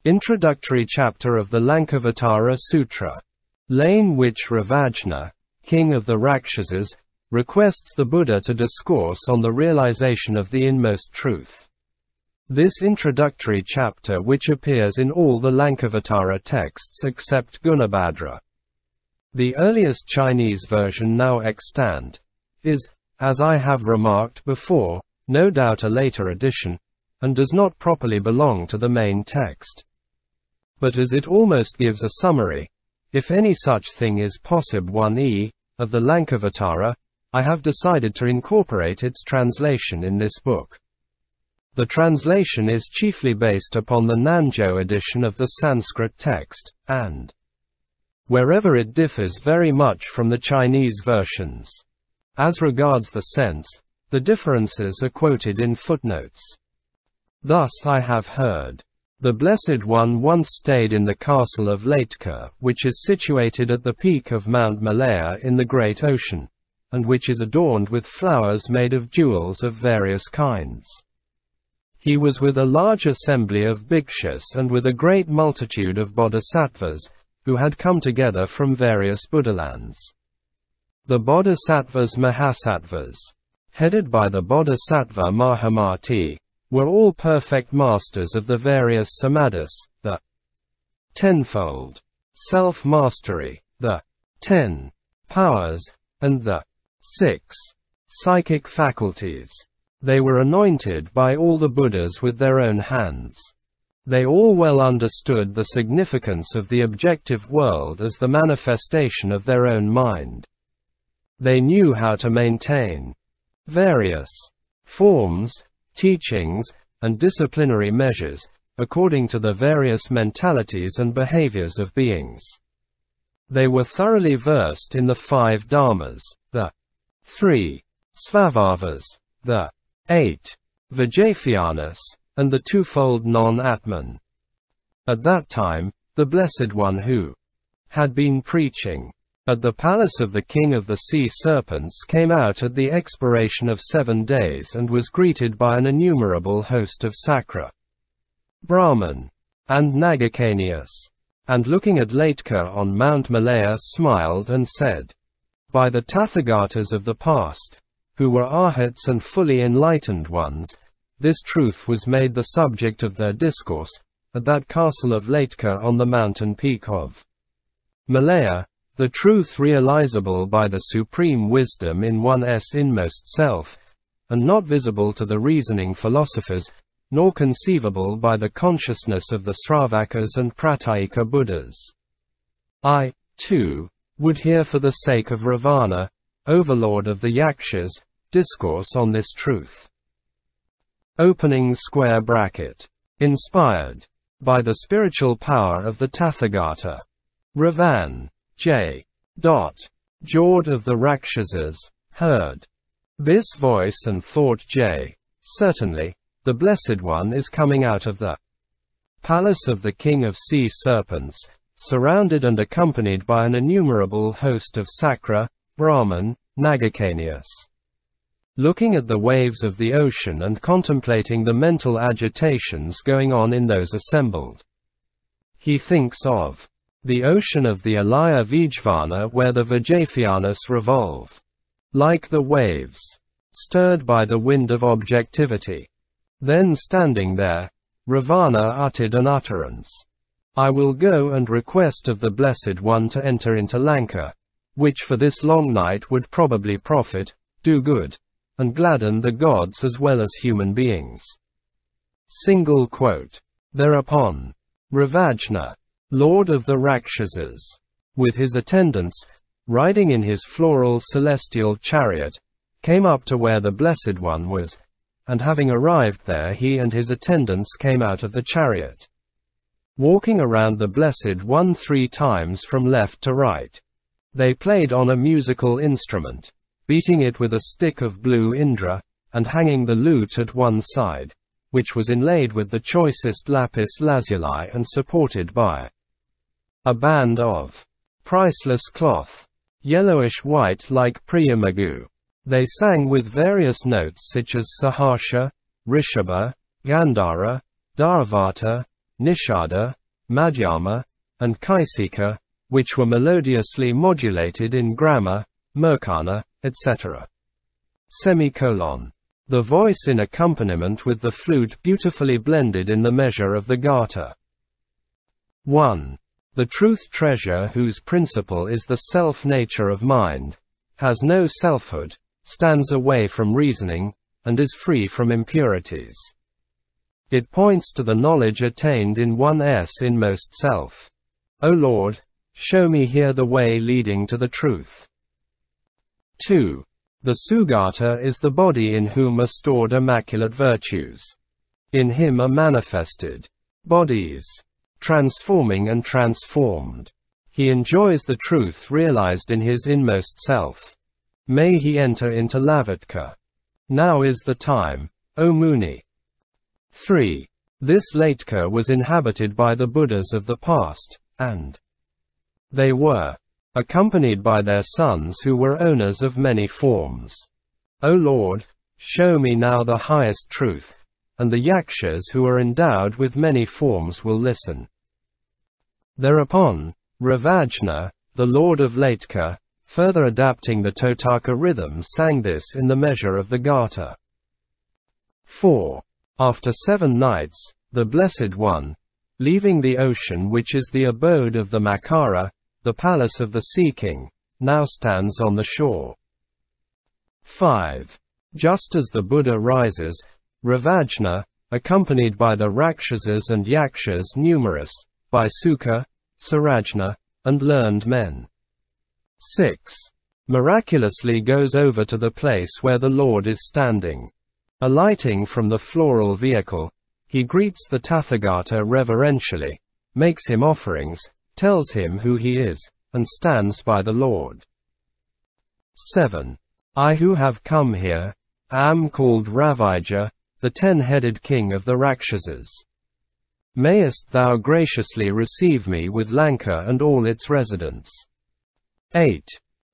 Introductory chapter of the Lankavatara Sutra. Lane which Ravajna, king of the Rakshasas, requests the Buddha to discourse on the realization of the inmost truth. This introductory chapter, which appears in all the Lankavatara texts except Gunabhadra, the earliest Chinese version now extant, is, as I have remarked before, no doubt a later addition, and does not properly belong to the main text. But as it almost gives a summary, if any such thing is possible, 1e, of the Lankavatara, I have decided to incorporate its translation in this book. The translation is chiefly based upon the Nanzhou edition of the Sanskrit text, and wherever it differs very much from the Chinese versions. As regards the sense, the differences are quoted in footnotes. Thus I have heard. The Blessed One once stayed in the Castle of Laitka, which is situated at the peak of Mount Malaya in the Great Ocean, and which is adorned with flowers made of jewels of various kinds. He was with a large assembly of Bhikshus and with a great multitude of Bodhisattvas, who had come together from various Buddhalands. The Bodhisattvas-Mahasattvas, headed by the Bodhisattva Mahamati, were all perfect masters of the various Samadhis, the tenfold, self-mastery, the 10 powers, and the 6 psychic faculties. They were anointed by all the Buddhas with their own hands. They all well understood the significance of the objective world as the manifestation of their own mind. They knew how to maintain various forms, teachings, and disciplinary measures, according to the various mentalities and behaviours of beings. They were thoroughly versed in the 5 Dharmas, the 3 Svabhavas, the 8 Vijfianas, and the twofold Non-atman. At that time, the Blessed One who had been preaching at the palace of the king of the sea serpents came out at the expiration of 7 days and was greeted by an innumerable host of Sakra, Brahman, and Nagakanias, and looking at Laitka on Mount Malaya smiled and said, "By the Tathagatas of the past, who were arhats and fully enlightened ones, this truth was made the subject of their discourse, at that castle of Laitka on the mountain peak of Malaya, the truth realizable by the supreme wisdom in one's inmost self, and not visible to the reasoning philosophers, nor conceivable by the consciousness of the Sravakas and Pratyeka Buddhas. I, too, would hear for the sake of Ravana, overlord of the Yakshas, discourse on this truth." Opening square bracket. Inspired by the spiritual power of the Tathagata, Ravan J. Jord of the Rakshasas, heard this voice and thought, certainly, the Blessed One is coming out of the palace of the king of sea serpents, surrounded and accompanied by an innumerable host of Sakra, Brahman, Nagakanias. Looking at the waves of the ocean and contemplating the mental agitations going on in those assembled, he thinks of the ocean of the Alaya Vijvana, where the Vijfianas revolve like the waves, stirred by the wind of objectivity. Then standing there, Ravana uttered an utterance. "I will go and request of the Blessed One to enter into Lanka, which for this long night would probably profit, do good, and gladden the gods as well as human beings." Single quote. Thereupon, Ravajna, Lord of the Rakshasas, with his attendants, riding in his floral celestial chariot, came up to where the Blessed One was, and having arrived there he and his attendants came out of the chariot, walking around the Blessed One 3 times from left to right. They played on a musical instrument, beating it with a stick of blue Indra, and hanging the lute at one side, which was inlaid with the choicest lapis lazuli and supported by a band of priceless cloth, yellowish-white like Priyamagu. They sang with various notes such as Saharsha, Rishabha, Gandhara, Dharavata, Nishada, Madhyama, and Kaisika, which were melodiously modulated in grammar, murkana, etc. The voice in accompaniment with the flute beautifully blended in the measure of the gata. 1. The truth treasure, whose principle is the self-nature of mind, has no selfhood, stands away from reasoning, and is free from impurities. It points to the knowledge attained in one's inmost self. O Lord, show me here the way leading to the truth. 2. The Sugata is the body in whom are stored immaculate virtues. In him are manifested bodies, transforming and transformed. He enjoys the truth realized in his inmost self. May he enter into Laitka. Now is the time, O Muni. 3. This Laitka was inhabited by the Buddhas of the past, and they were accompanied by their sons who were owners of many forms. O Lord, show me now the highest truth, and the yakshas who are endowed with many forms will listen. Thereupon, Ravajna, the lord of Laitka, further adapting the Totaka rhythm, sang this in the measure of the gata. 4. After 7 nights, the Blessed One, leaving the ocean which is the abode of the Makara, the palace of the Sea King, now stands on the shore. 5. Just as the Buddha rises, Ravajna, accompanied by the Rakshasas and Yakshas numerous, by Sukha, Sarajna, and learned men. 6. Miraculously goes over to the place where the Lord is standing. Alighting from the floral vehicle, he greets the Tathagata reverentially, makes him offerings, tells him who he is, and stands by the Lord. 7. I who have come here, am called Ravija, the 10-headed king of the Rakshasas. Mayest thou graciously receive me with Lanka and all its residents. 8.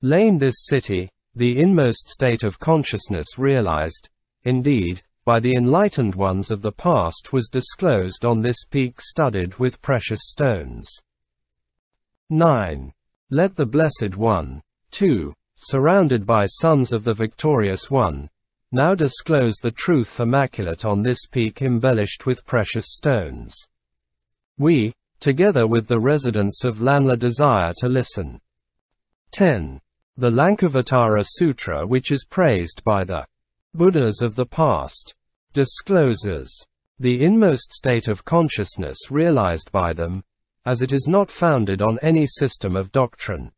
Lane this city, the inmost state of consciousness realized, indeed, by the enlightened ones of the past was disclosed on this peak studded with precious stones. 9. Let the Blessed One, too, surrounded by sons of the Victorious One, now disclose the truth immaculate on this peak embellished with precious stones. We, together with the residents of Lanla, desire to listen. 10. The Lankavatara Sutra, which is praised by the Buddhas of the past, discloses the inmost state of consciousness realized by them, as it is not founded on any system of doctrine.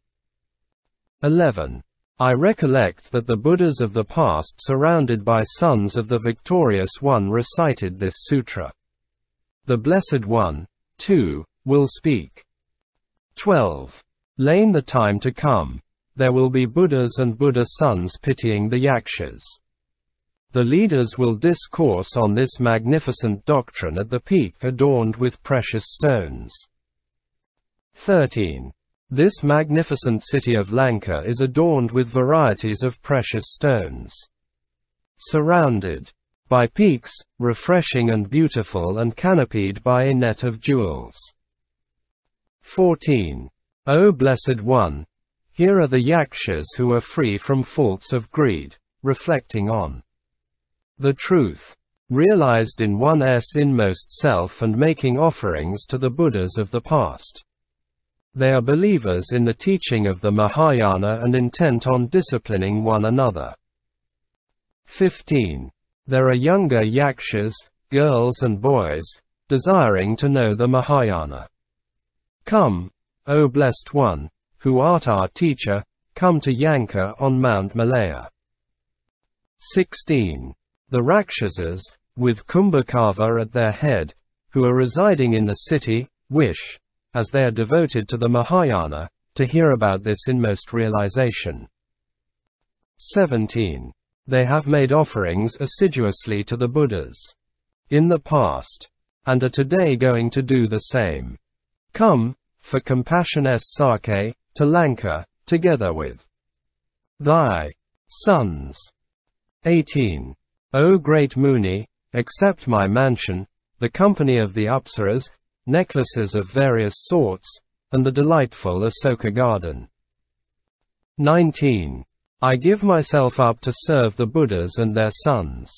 11. I recollect that the Buddhas of the past, surrounded by sons of the Victorious One, recited this sutra. The Blessed One, too, will speak. 12. Lane the time to come, there will be Buddhas and Buddha sons pitying the yakshas. The leaders will discourse on this magnificent doctrine at the peak adorned with precious stones. 13. This magnificent city of Lanka is adorned with varieties of precious stones, surrounded by peaks, refreshing and beautiful, and canopied by a net of jewels. 14. O Blessed One, here are the yakshas who are free from faults of greed, reflecting on the truth realized in one's inmost self and making offerings to the Buddhas of the past. They are believers in the teaching of the Mahayana and intent on disciplining one another. 15. There are younger yakshas, girls and boys, desiring to know the Mahayana. Come, O Blessed One, who art our teacher, come to Yanka on Mount Malaya. 16. The Rakshasas, with Kumbhakava at their head, who are residing in the city, wish, as they are devoted to the Mahayana, to hear about this inmost realization. 17. They have made offerings assiduously to the Buddhas in the past, and are today going to do the same. Come, for compassion's sake, to Lanka, together with thy sons. 18. O great Muni, accept my mansion, the company of the Apsaras, necklaces of various sorts, and the delightful Asoka garden. 19. I give myself up to serve the Buddhas and their sons.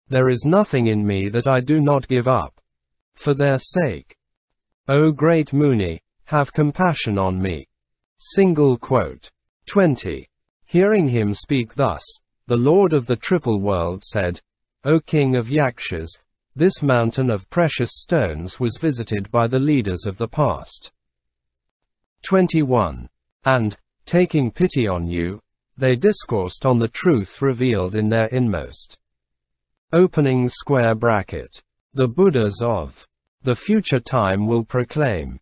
There is nothing in me that I do not give up. For their sake. O great Muni, have compassion on me. Single quote. 20. Hearing him speak thus, the Lord of the Triple World said, O King of Yakshas, this mountain of precious stones was visited by the leaders of the past. 21. And, taking pity on you, they discoursed on the truth revealed in their inmost. Opening square bracket. The Buddhas of the future time will proclaim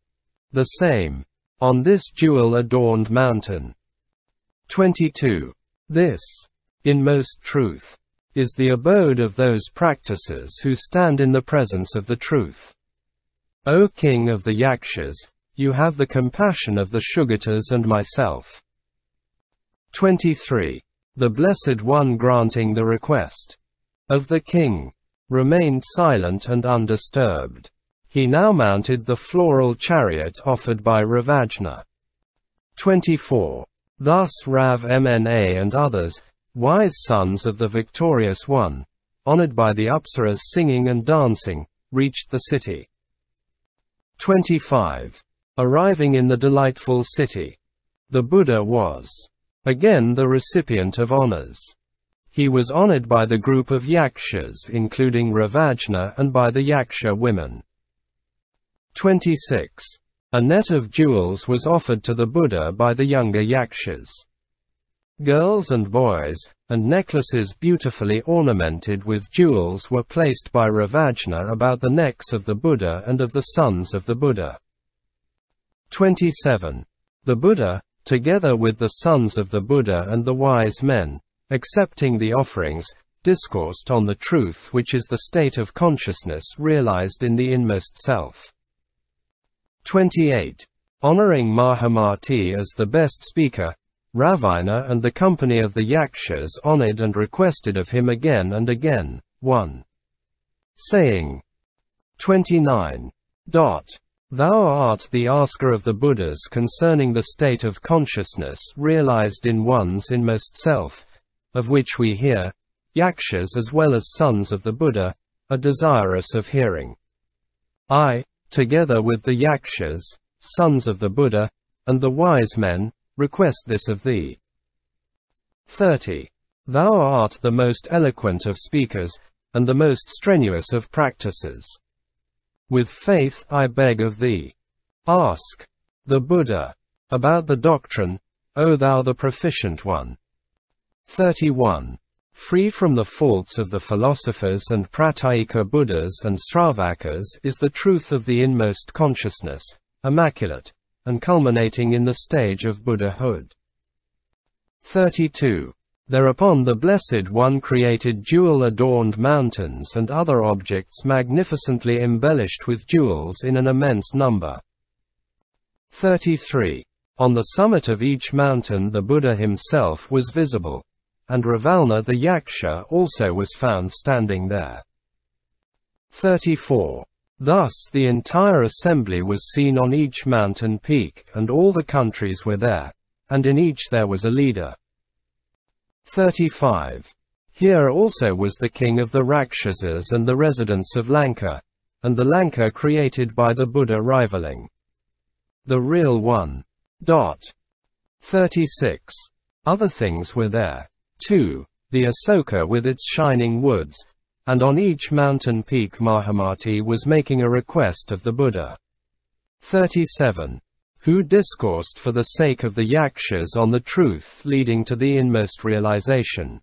the same on this jewel-adorned mountain. 22. This inmost truth is the abode of those practices who stand in the presence of the truth. O King of the Yakshas, you have the compassion of the Sugatas and myself. 23. The Blessed One granting the request of the king remained silent and undisturbed. He now mounted the floral chariot offered by Ravajna. 24. Thus Rav Mna and others, wise sons of the victorious one, honored by the Apsaras singing and dancing, reached the city. 25. Arriving in the delightful city, the Buddha was again the recipient of honors. He was honored by the group of Yakshas including Ravajna and by the Yaksha women. 26. A net of jewels was offered to the Buddha by the younger Yakshas. Girls and boys, and necklaces beautifully ornamented with jewels were placed by Ravajna about the necks of the Buddha and of the sons of the Buddha. 27. The Buddha, together with the sons of the Buddha and the wise men, accepting the offerings, discoursed on the truth which is the state of consciousness realized in the inmost self. 28. Honoring Mahamati as the best speaker, Ravina and the company of the Yakshas honored and requested of him again and again, 1. Saying. 29. Thou art the asker of the Buddhas concerning the state of consciousness realized in one's inmost self, of which we here, Yakshas as well as sons of the Buddha, are desirous of hearing. I, together with the Yakshas, sons of the Buddha, and the wise men, request this of thee. 30. Thou art the most eloquent of speakers, and the most strenuous of practices. With faith I beg of thee. Ask the Buddha about the doctrine, O thou the proficient one. 31. Free from the faults of the philosophers and Pratyeka Buddhas and Sravakas is the truth of the inmost consciousness, immaculate, and culminating in the stage of Buddhahood. 32. Thereupon the Blessed One created jewel-adorned mountains and other objects magnificently embellished with jewels in an immense number. 33. On the summit of each mountain the Buddha himself was visible, and Ravalna the Yaksha also was found standing there. 34. Thus the entire assembly was seen on each mountain peak, and all the countries were there, and in each there was a leader. 35. Here also was the king of the Rakshasas and the residents of Lanka, and the Lanka created by the Buddha rivaling the real one. 36. Other things were there, too, the Asoka with its shining woods, and on each mountain peak Mahamati was making a request of the Buddha. 37. Who discoursed for the sake of the Yakshas on the truth leading to the inmost realization.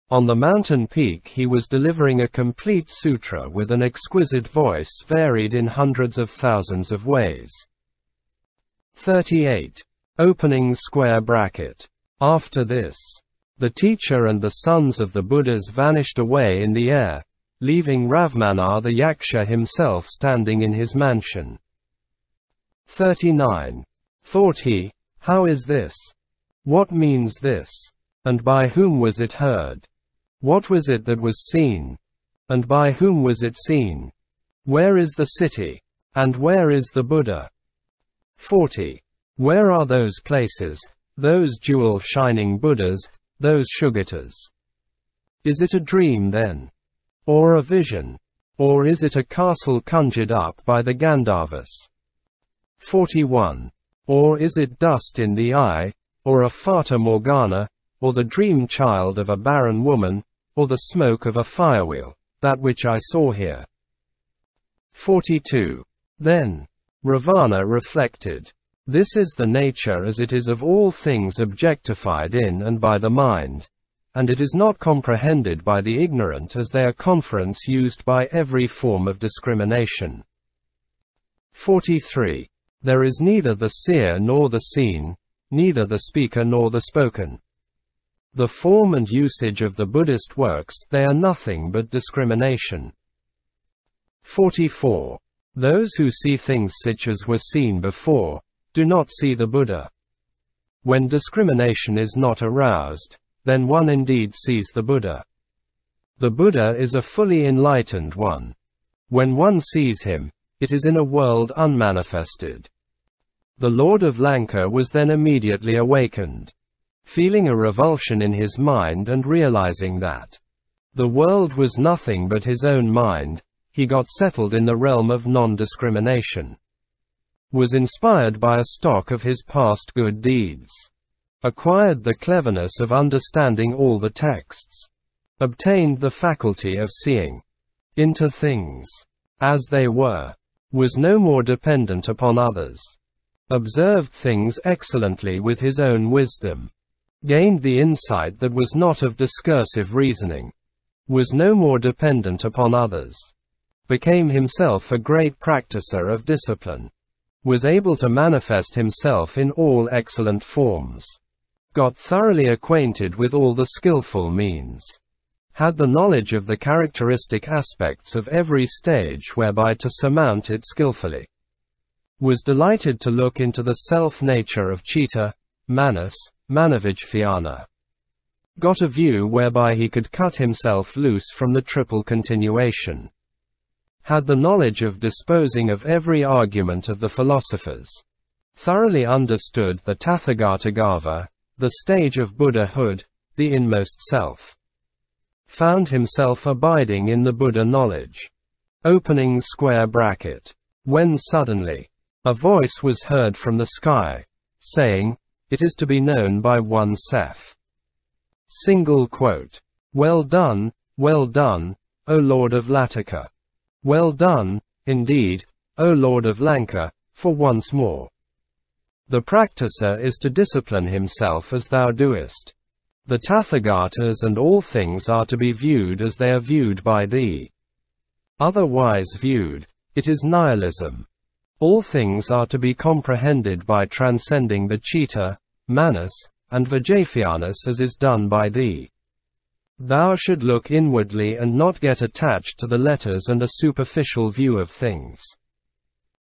On the mountain peak he was delivering a complete sutra with an exquisite voice varied in hundreds of thousands of ways. 38. Opening square bracket. After this, the teacher and the sons of the Buddhas vanished away in the air, leaving Ravmana the Yaksha himself standing in his mansion. 39. Thought he, how is this? What means this? And by whom was it heard? What was it that was seen? And by whom was it seen? Where is the city? And where is the Buddha? 40. Where are those places, those jewel-shining Buddhas, those Shugatas? Is it a dream then? Or a vision? Or is it a castle conjured up by the Gandharvas? 41. Or is it dust in the eye, or a fata morgana, or the dream child of a barren woman, or the smoke of a firewheel, that which I saw here? 42. Then Ravana reflected, this is the nature as it is of all things objectified in and by the mind, and it is not comprehended by the ignorant as their conference used by every form of discrimination. 43. There is neither the seer nor the seen, neither the speaker nor the spoken. The form and usage of the Buddhist works, they are nothing but discrimination. 44. Those who see things such as were seen before, do not see the Buddha. When discrimination is not aroused, then one indeed sees the Buddha. The Buddha is a fully enlightened one. When one sees him, it is in a world unmanifested. The Lord of Lanka was then immediately awakened, feeling a revulsion in his mind and realizing that the world was nothing but his own mind. He got settled in the realm of non-discrimination, was inspired by a stock of his past good deeds, acquired the cleverness of understanding all the texts, obtained the faculty of seeing into things as they were, was no more dependent upon others, observed things excellently with his own wisdom, gained the insight that was not of discursive reasoning, was no more dependent upon others, became himself a great practicer of discipline, was able to manifest himself in all excellent forms, got thoroughly acquainted with all the skillful means, had the knowledge of the characteristic aspects of every stage whereby to surmount it skillfully, was delighted to look into the self-nature of Chitta, Manas, Vijfiana, got a view whereby he could cut himself loose from the triple continuation, had the knowledge of disposing of every argument of the philosophers, thoroughly understood the Tathagatagarbha, the stage of Buddhahood, the inmost self, found himself abiding in the Buddha knowledge. Opening square bracket. When suddenly, a voice was heard from the sky, saying, it is to be known by oneself. Single quote. Well done, O Lord of Laitka. Well done, indeed, O Lord of Lanka, for once more. The practicer is to discipline himself as thou doest. The Tathagatas and all things are to be viewed as they are viewed by thee. Otherwise viewed, it is nihilism. All things are to be comprehended by transcending the Chitta, Manas, and Vijfianas as is done by thee. Thou should look inwardly and not get attached to the letters and a superficial view of things.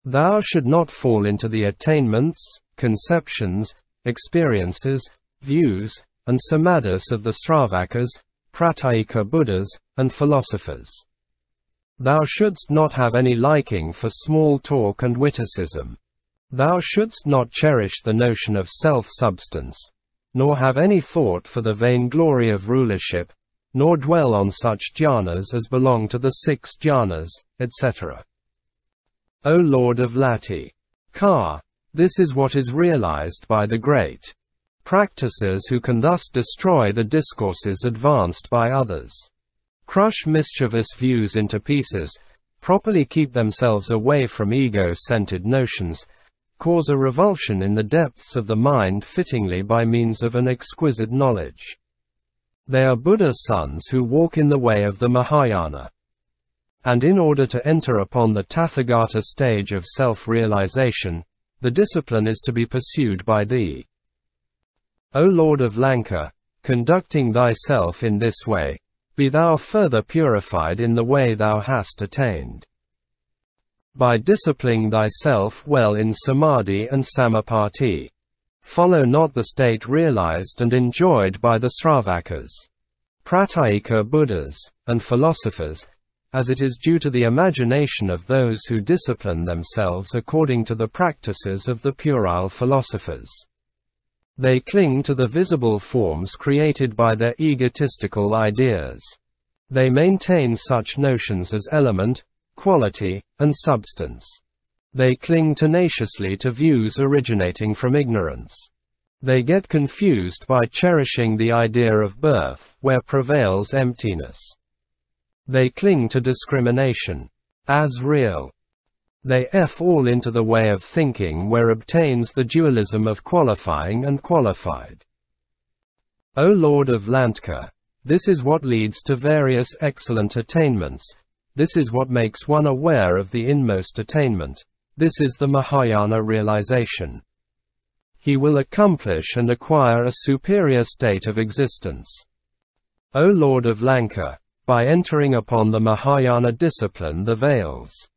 Thou should not fall into the attainments, conceptions, experiences, views, and samadhis of the Sravakas, Pratyeka Buddhas, and philosophers. Thou shouldst not have any liking for small talk and witticism. Thou shouldst not cherish the notion of self-substance, nor have any thought for the vainglory of rulership, nor dwell on such jhanas as belong to the 6 jhanas, etc. O Lord of Laitka, this is what is realized by the great practices who can thus destroy the discourses advanced by others, crush mischievous views into pieces, properly keep themselves away from ego-centered notions, cause a revulsion in the depths of the mind fittingly by means of an exquisite knowledge. They are Buddha's sons who walk in the way of the Mahayana. And in order to enter upon the Tathagata stage of self-realization, the discipline is to be pursued by thee. O Lord of Lanka, conducting thyself in this way, be thou further purified in the way thou hast attained. By disciplining thyself well in Samadhi and Samapatti, follow not the state realized and enjoyed by the Sravakas, Pratyeka Buddhas, and philosophers, as it is due to the imagination of those who discipline themselves according to the practices of the puerile philosophers. They cling to the visible forms created by their egotistical ideas. They maintain such notions as element, quality, and substance. They cling tenaciously to views originating from ignorance. They get confused by cherishing the idea of birth, where prevails emptiness. They cling to discrimination as real. They fall into the way of thinking where obtains the dualism of qualifying and qualified. O Lord of Laitka, this is what leads to various excellent attainments. This is what makes one aware of the inmost attainment. This is the Mahayana realization. He will accomplish and acquire a superior state of existence. O Lord of Lanka, by entering upon the Mahayana discipline, the veils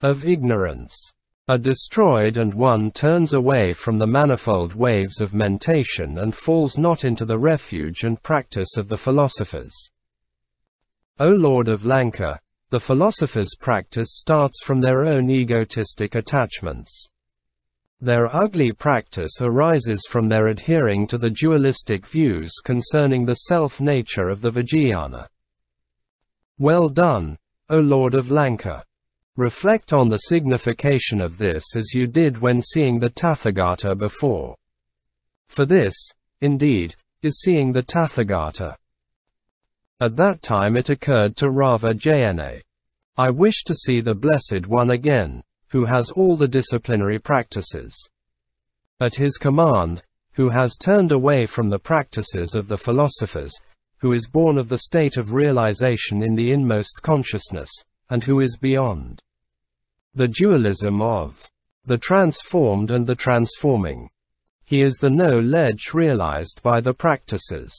of ignorance are destroyed and one turns away from the manifold waves of mentation and falls not into the refuge and practice of the philosophers. O Lord of Lanka, the philosophers' practice starts from their own egotistic attachments. Their ugly practice arises from their adhering to the dualistic views concerning the self-nature of the Vijfana. Well done, O Lord of Lanka. Reflect on the signification of this as you did when seeing the Tathagata before. For this, indeed, is seeing the Tathagata. At that time it occurred to Rava Jna. I wish to see the Blessed One again, who has all the disciplinary practices. At his command, who has turned away from the practices of the philosophers, who is born of the state of realization in the inmost consciousness, and who is beyond the dualism of the transformed and the transforming. He is the knowledge realized by the practices.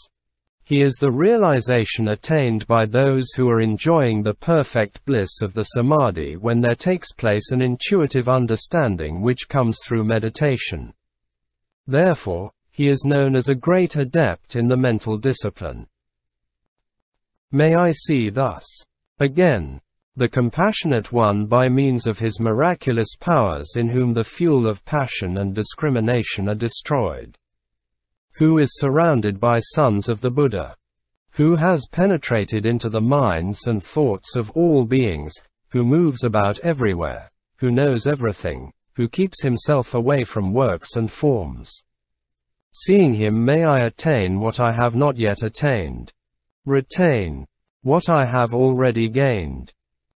He is the realization attained by those who are enjoying the perfect bliss of the Samadhi when there takes place an intuitive understanding which comes through meditation. Therefore, he is known as a great adept in the mental discipline. May I see thus again the compassionate one by means of his miraculous powers in whom the fuel of passion and discrimination are destroyed. Who is surrounded by sons of the Buddha. Who has penetrated into the minds and thoughts of all beings, who moves about everywhere, who knows everything, who keeps himself away from works and forms. Seeing him may I attain what I have not yet attained. Retain what I have already gained.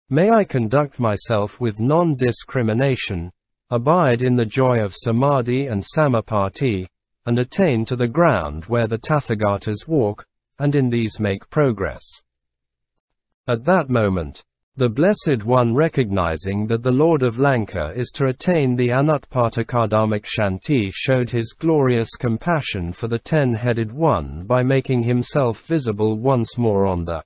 May I conduct myself with non-discrimination, abide in the joy of Samadhi and Samapati, and attain to the ground where the Tathagatas walk, and in these make progress. At that moment, the Blessed One, recognizing that the Lord of Lanka is to attain the Anutpatakadamic Shanti, showed his glorious compassion for the 10-headed one by making himself visible once more on the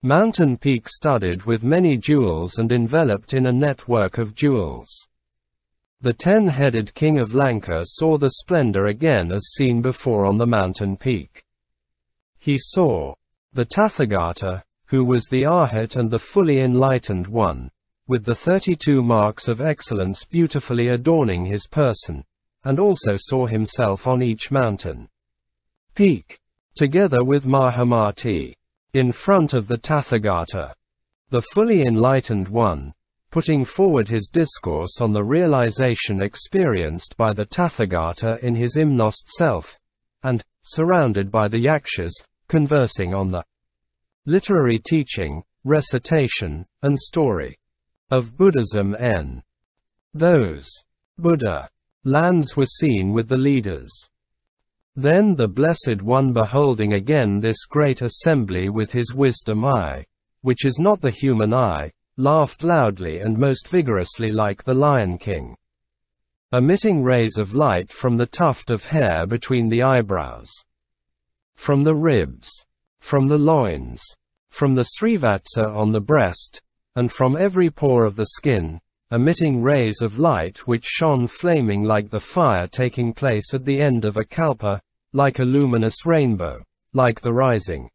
mountain peak studded with many jewels and enveloped in a network of jewels. The 10-headed king of Lanka saw the splendor again as seen before on the mountain peak. He saw the Tathagata, who was the Arhat and the fully enlightened one, with the 32 marks of excellence beautifully adorning his person, and also saw himself on each mountain peak, together with Mahamati, in front of the Tathagata. The fully enlightened one, putting forward his discourse on the realization experienced by the Tathagata in his imnost self, and, surrounded by the yakshas, conversing on the literary teaching, recitation, and story of Buddhism n. Those Buddha lands were seen with the leaders. Then the Blessed One, beholding again this great assembly with his wisdom eye, which is not the human eye, laughed loudly and most vigorously like the Lion King, emitting rays of light from the tuft of hair between the eyebrows, from the ribs, from the loins, from the srivatsa on the breast, and from every pore of the skin, emitting rays of light which shone flaming like the fire taking place at the end of a kalpa, like a luminous rainbow, like the rising